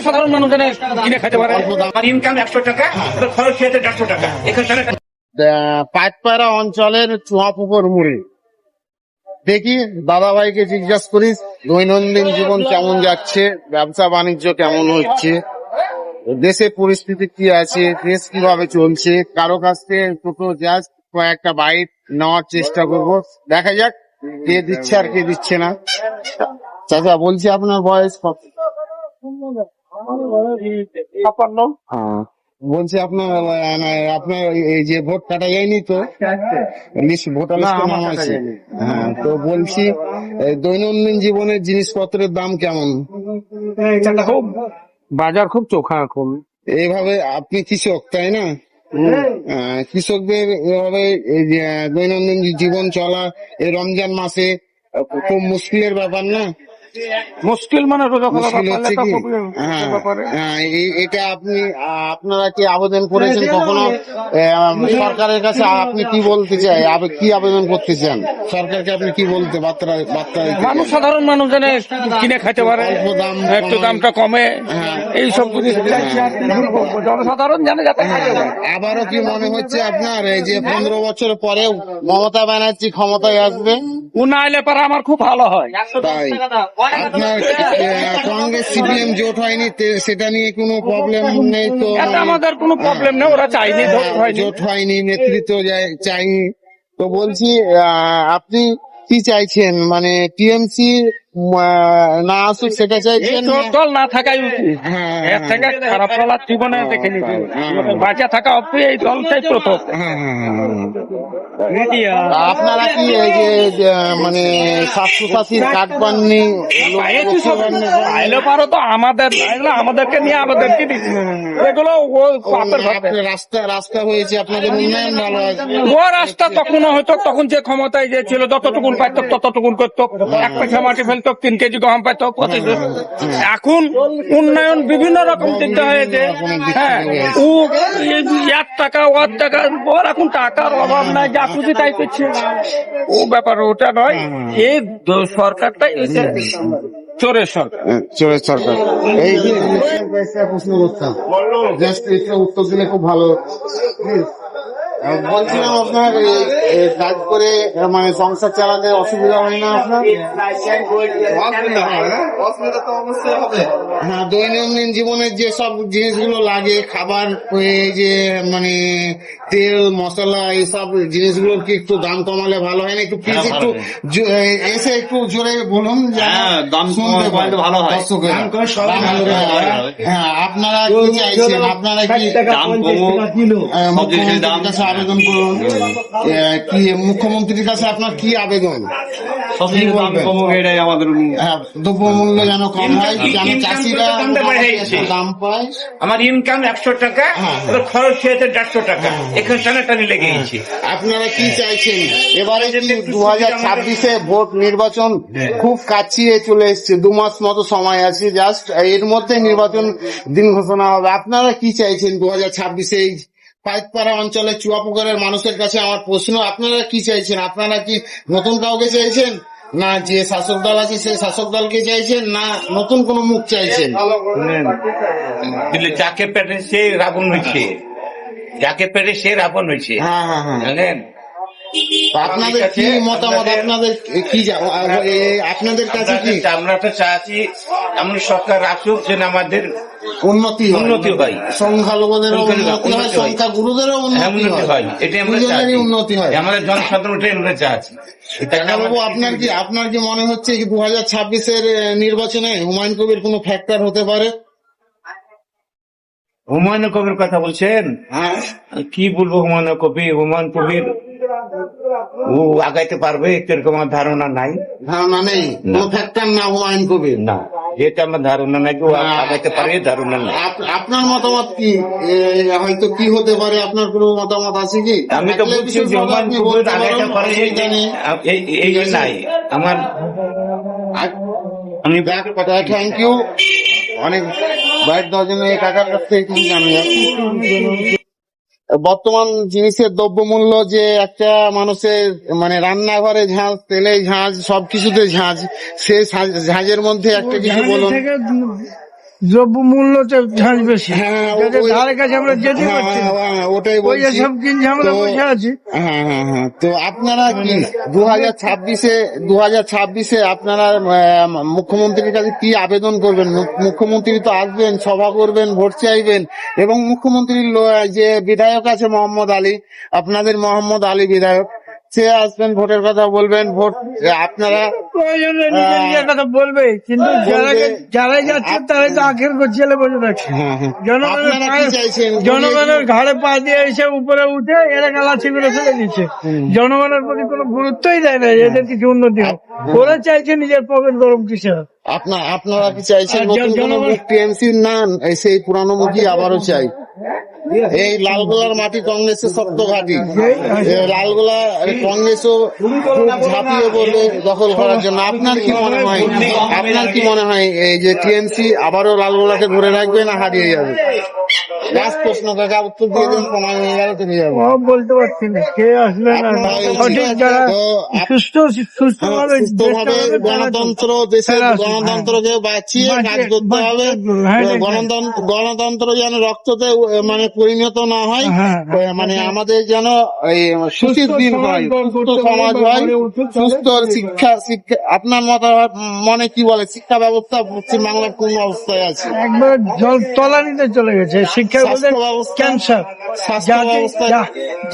সাধারণ মানুষ কিনে খেতে পারে। আমার ইনকাম 100 টাকা, খরচ খেতে 150 টাকা। এখানে পাইকপাড়া অঞ্চলের চুয়াপুকুর মুড়ি দেখি দাদাভাইকে জিজ্ঞাসা করি দৈনন্দিন জীবন কেমন যাচ্ছে, ব্যবসা বাণিজ্য কেমন হচ্ছে, দেশের পরিস্থিতি কি আছে, দেশ কিভাবে চলছে। কারো কাছ থেকে টোটো জাস্ট কয়েকটা বাইট নেওয়ার চেষ্টা করব, দেখা যাক কে দিচ্ছে আর কে দিচ্ছে না। চাচা বলছি আপনার বয়স কত? 56। বলছি আপনার আপনার এই যে ভোট কাটা যায়নি তো, লিস্ট ভোটার লিস্টে নাম আছে। হ্যাঁ, তো বলছি দৈনন্দিন জীবনের জিনিসপত্রের দাম কেমন? খুব বাজার খুব চোখা এখন। এইভাবে আপনি কৃষক তাই না? কৃষকদের এভাবে এই যে দৈনন্দিন জীবন চলা এই রমজান মাসে খুব মুশকিলের ব্যাপার না? মুশকিল মানে রোজা করা মুশকিল হচ্ছে কি, এটা আপনি আপনারা কি আবেদন করেছেন কখনো সরকারের কাছে? আপনি কি বলতে চাই, কি আবেদন করতে চান সরকারকে? আপনি কি বলতে বার্তা মানুষ সাধারণ মানুষ যেন কিনে খেতে পারে, অল্প দাম, একটু দামটা কমে, এই সব জিনিস জনসাধারণ জানে যাতে। আবারও কি মনে হচ্ছে আপনার এই যে 15 বছর পরেও মমতা ব্যানার্জি ক্ষমতায় আসবে? উনি আইলে পারে আমার খুব ভালো হয়। তাই আপনার কংগ্রেস সিপিএম জোট হয়নি, সেটা নিয়ে কোনো প্রবলেম নেই তো? আমাদের কোনো প্রবলেম নেই, ওরা চাইনি, জোট হয়নি, নেতৃত্ব চাইনি। তো বলছি আপনি কি চাইছেন, মানে টিএমসি না আসুক সেটা চাইছেন? দল না থাকাই উচিত। এর থেকে খারাপ চলার জীবনে দেখেনি, বাঁচা থাকা অব্দি এই দলটাই প্রথম। আপনারা কি এই যে মানে স্বাস্থ্যসাথীর কার্ড পাননি? আইলে পারো তো আমাদেরকে নিয়ে আমাদেরকে এগুলো রাস্তা হয়েছে, আপনাদের উন্নয়ন ভালো আছে। ও রাস্তা তখন হয়তো, তখন যে ক্ষমতায় যে ছিল যতটুকুন পাইত ততটুকুন করতো, 1 পয়সা মাটি ফেলতো, 3 কেজি গম পাইতো। এখন উন্নয়ন বিভিন্ন রকম দিকটা হয়েছে। হ্যাঁ, ও 1 টাকা ওর টাকা, ওর এখন টাকার অভাব নাই, যা খুশি তাই করছে। ও ব্যাপার ওটা নয়, এই সরকারটাই চোরের সরকার। চোরের সরকার। এই যে প্রশ্ন করতাম, জাস্ট উত্তর দিলে খুব ভালো। বলছিলাম আপনার কাজ করে মানে সংসার চালাতে অসুবিধা হয় না আপনার? হ্যাঁ, দৈনন্দিন জীবনের যে সব জিনিসগুলো লাগে, খাবার, এই যে মানে তেল মশলা, এইসব জিনিসগুলোর কি একটু দাম কমালে ভালো হয় না? একটু প্লিজ একটু এসে একটু জোরে বলুন, দাম শুনতে ভালো হয়। হ্যাঁ, আপনারা কি চাইছেন? আপনারা কি মুখ্যমন্ত্রীর কাছে আবেদন করুন? কি মুখ্যমন্ত্রীর কাছে আপনার কি আবেদন? দ্রব্যমূল্য যেন কম হয়, যেন চাষিরা দাম পায়। আমার ইনকাম 100 টাকা, খরচ খেতে 150 টাকা। এখানে টানাটানি লেগে গেছে। আপনারা কি চাইছেন? এবারে যদি 2026-এ ভোট নির্বাচন খুব কাছিয়ে চলে এসছে, 2 মাস মতো সময় আছে, জাস্ট এর মধ্যে নির্বাচন দিন ঘোষণা হবে। আপনারা কি চাইছেন 2026-এ? এই পাইকপাড়া অঞ্চলের চুয়াপুকুরের মানুষের কাছে আমার প্রশ্ন, আপনারা কি চাইছেন? আপনারা কি নতুন কাউকে চাইছেন, না যে শাসক দল আছে সেই শাসক দলকে চাইছেন, না নতুন কোন মুখ চাইছেন? যাকে পেটে সে রাবণ হয়েছে, যাকে পেটে সে রাবণ হয়েছে। জানেন আপনাদের কি মতামত? আপনাদের কি আপনাদের কাছে কি? আমরা তো চাচ্ছি এমন সরকার আসুক যেন আমাদের উন্নতি হয়, সংখ্যালঘুদেরও উন্নতি হয়, সংখ্যা গুরুদেরও উন্নতি হয়, এটাই আমরা উন্নতি হয়, আমাদের জনসাধারণটাই আমরা চাচ্ছি। বাবু, আপনার কি মনে হচ্ছে 2026-এর নির্বাচনে হুমায়ুন কবির কোনো ফ্যাক্টর হতে পারে? হুমায়ুন কবির কথা বলছেন? হ্যাঁ, কি বলবো, হুমায়ুন কবির ও আগাইতে পারবে এরকম আমার ধারণা নেই। কোনো ফ্যাক্টর না হুমায়ুন কবির? না, যেটা আমার ধারণা নাই, ও আগাইতে পারবে ধারণা নাই। আপনার মতামত কি? হয়তো কি হতে পারে, আপনার কোনো মতামত আছে কি? আমি তো বলছি যে হুমায়ুন কবির আগাইতে পারে, এই নাই আমার। আমি থ্যাংক ইউ। অনেক বাইর দশজনের কাকার কাছ থেকে কি জানি। বর্তমান জিনিসের দ্রব্যমূল্য যে একটা মানুষের মানে রান্নাঘরে ঝাঁজ, তেলে ঝাঁজ, সবকিছুতে ঝাঁজ, সে ঝাঁজের মধ্যে একটা কিছু বলুন। দ্রব্য মূল্যটা ঝাঁজ বেশি, হ্যাঁ, যাদের ওই- ধারে কাছে আমরা যেতে হ্যাঁ, পারছি না। হ্যাঁ, ওটাই ওই যে বলছি। সব কিনছে আমরা তো- বসে আছি। হ্যাঁ, তো আপনারা কি 2026-এ আপনারা মুখ্যমন্ত্রীর কাছে কি আবেদন করবেন? মুখ্যমন্ত্রী তো আসবেন, সভা করবেন, ভোট চাইবেন, এবং মুখ্যমন্ত্রীর যে বিধায়ক আছে মোহাম্মদ আলী, আপনাদের মোহাম্মদ আলী বিধায়ক, সে আসবেন, ভোটের কথা বলবেন, ভোট আপনারা প্রয়োজনে নিজের নিজের কথা বলবে, কিন্তু যারাই যাচ্ছে তারাই তো আখের গোছিয়ালে বসে থাকছে। জনগণের আপনারা কি পায়ে- চাইছেন? জনগণের ঘাড়ে পা দিয়ে এসে উপরে উঠে এরা গালাচি করে ফেলে দিচ্ছে। জনগণের প্রতি কোনো গুরুত্বই দেয় না এদের কিছু উন্নতি হোক। ওরা চাইছে নিজের পকেট গরম কিসে হোক। আপনারা কি চাইছেন আর নতুন কোনো জনগণ- মুখ টিএমসি না সেই পুরানো মুখী আবারও চাই? এই লালগোলার মাটি কংগ্রেসের শক্ত ঘাঁটি, লালগোলা কংগ্রেসও খুব ঝাঁপিয়ে পড়বে দখল করার জন্য। আপনার কি মনে হয় এই যে টিএমসি আবারও লালগোলাকে ধরে রাখবে না হারিয়ে যাবে? লাস্ট প্রশ্ন, কাকা উত্তর দিয়ে দেন, সময় হয়ে গেলে চলে যাবো। ও বলতে পারছি না কে আসলে না সঠিক যারা সুস্থভাবে সুস্থভাবে গণতন্ত্র, দেশের গণতন্ত্রকে বাঁচিয়ে কাজ করতে হবে। গণতন্ত্র যেন রক্ততে মানে পরিণত না হয়, মানে আমাদের যেন এই সুখীর দিন হয়, সুস্থ সমাজ হয়, সুস্থ শিক্ষা। আপনার মনে কি বলে, শিক্ষা ব্যবস্থা পশ্চিমবাংলার কোন অবস্থায় আছে? একবার জল তলানিতে চলে গেছে। শিক্ষা বলতে স্বাস্থ্য ব্যবস্থা- ক্যান্সার। স্বাস্থ্য ব্যবস্থা-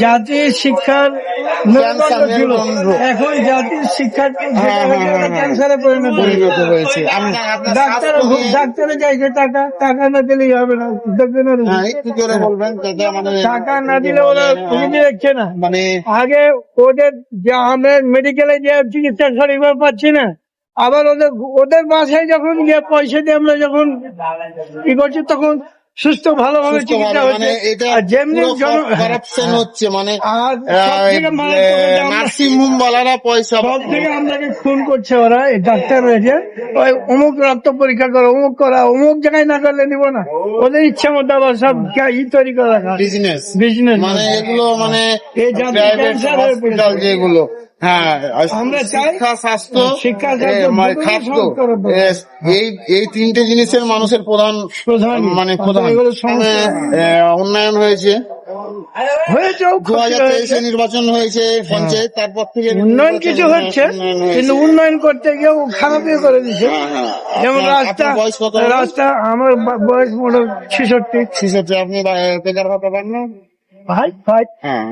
জাতির শিক্ষার মেরুদণ্ড ছিল, মেরুদণ্ড। এখন জাতির শিক্ষার হ্যাঁ, ক্যান্সারে পরিণত হয়েছে। ডাক্তারে চাইছে টাকা না দিলেই হবে না। দেখবেন না, হ্যাঁ, একটু করে বলবেন যাতে আমাদের টাকা না দিলে ওরা রুগী দেখছে না। মানে আগে ওদের যে আমরা মেডিকেলে যে চিকিৎসা সঠিকভাবে পাচ্ছি না, আবার ওদের বাসায় যখন গিয়ে পয়সা দিয়ে আমরা যখন কি করছি, তখন সুস্থ ভালোভাবে চিকিৎসা মানে হচ্ছে। এটা আর যেমনি কারাপশন হচ্ছে, মানে আর সবথেকে মারাত্মক হচ্ছে আমরা- নার্সিং হোম বলারা পয়সা সব থেকে আমরাকে খুন করছে ওরা, এই ডাক্তার রয়েছে। ওই অমুক রক্ত পরীক্ষা করো, অমুক করা, অমুক জায়গায় না করলে নিব না। ওদের ইচ্ছা মতো আবার সব তৈরি করে রাখা বিজনেস, বিজনেস। মানে এগুলো মানে এই জাতীয় প্রাইভেট ক্যান্সার হয়ে পড়েছে। হসপিটাল যেগুলো, হ্যাঁ, আমরা চাই শিক্ষা, স্বাস্থ্য, শিক্ষা, স্বাস্থ্য মানে দুটোই খাদ্য, সব করে দেবো। এই তিনটে জিনিসের মানুষের প্রধান মানে প্রধান এগুলো সমস্যা। উন্নয়ন হয়েছে। হয়েছে 2023-এ নির্বাচন হয়েছে পঞ্চায়েত, তারপর থেকে উন্নয়ন কিছু হচ্ছে, কিন্তু উন্নয়ন করতে গিয়ে খারাপই করে দিচ্ছে। যেমন রাস্তা, আপনার বয়স কত? রাস্তা আমার বয়স মোট 66। 66। আপনি বেকার ভাতা পান না? ভাই হ্যাঁ,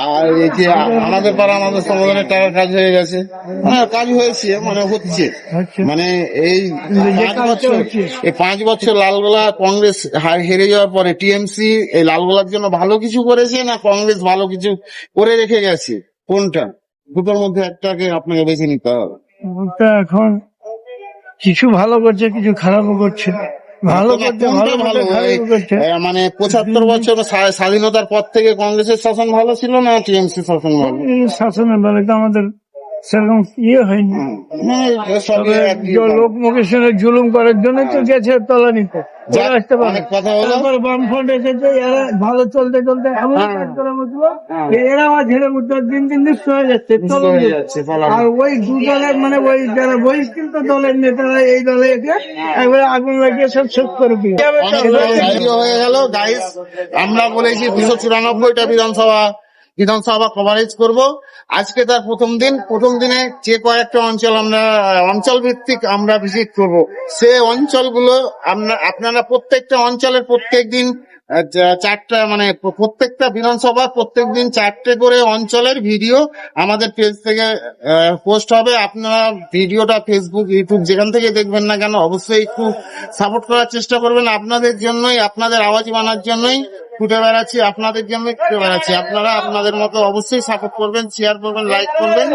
আর এই যে আমাদের পাড়া আমাদের সমাধানের টাকার কাজ হয়ে গেছে, হ্যাঁ কাজ হয়েছে, মানে হচ্ছে, মানে এই 5 বছর লালগোলা কংগ্রেস হেরে যাওয়ার পরে টিএমসি এই লালগোলার জন্য ভালো কিছু করেছে না কংগ্রেস ভালো কিছু করে রেখে গেছে? কোনটা? দুটোর মধ্যে একটাকে আপনাকে বেছে নিতে হবে। ওটা এখন কিছু ভালো করছে, কিছু খারাপও করছে। ভালো করতে ভালো কোনটা ভালো? খারাপও করছে। মানে 75 বছর স্বাধীনতার পর থেকে কংগ্রেসের শাসন ভালো ছিল না টিএমসি শাসন ভালো? এই শাসনের বেলায় তো আমাদের সেরকম হয়নি। মানে সবই তবে একই যে লোক মুখের সঙ্গে জুলুম করার জন্য তো গেছে তলানিতে। যাক, ওরা আসতে পারে। অনেক কথা হলো। তারপর বামফ্রন্ট এসেছে, এরা ভালো চলতে চলতে এমন কাজ করে বসলো, এরা আবার ঝেড়ে উঠতে দিন দিন নিঃস্ব হয়ে যাচ্ছে, তলানিতে। আর ওই দু দলের মানে ওই যারা বহিষ্কৃত দলের নেতারা এই দলে এসে একবারে আগুন লাগিয়ে সব শেষ করে দিয়ে হয়ে গেল গাইস। আমরা বলেছি 294টা বিধানসভা কভারেজ করব। আজকে তার প্রথম দিনে যে কয়েকটা অঞ্চল ভিত্তিক আমরা ভিজিট করব, সে অঞ্চলগুলো আপনারা প্রত্যেকটা অঞ্চলের প্রত্যেকদিন 4টা মানে প্রত্যেকটা বিধানসভা প্রত্যেকদিন 4টে করে অঞ্চলের ভিডিও আমাদের পেজ থেকে পোস্ট হবে। আপনারা ভিডিওটা ফেসবুক, ইউটিউব যেখান থেকে দেখবেন না কেন অবশ্যই একটু সাপোর্ট করার চেষ্টা করবেন। আপনাদের জন্যই, আপনাদের আওয়াজ বানার জন্যই ছুটে বেড়াচ্ছি, আপনাদের জন্যই ছুটে বেড়াচ্ছি। আপনারা আপনাদের মতো অবশ্যই সাপোর্ট করবেন, শেয়ার করবেন, লাইক করবেন।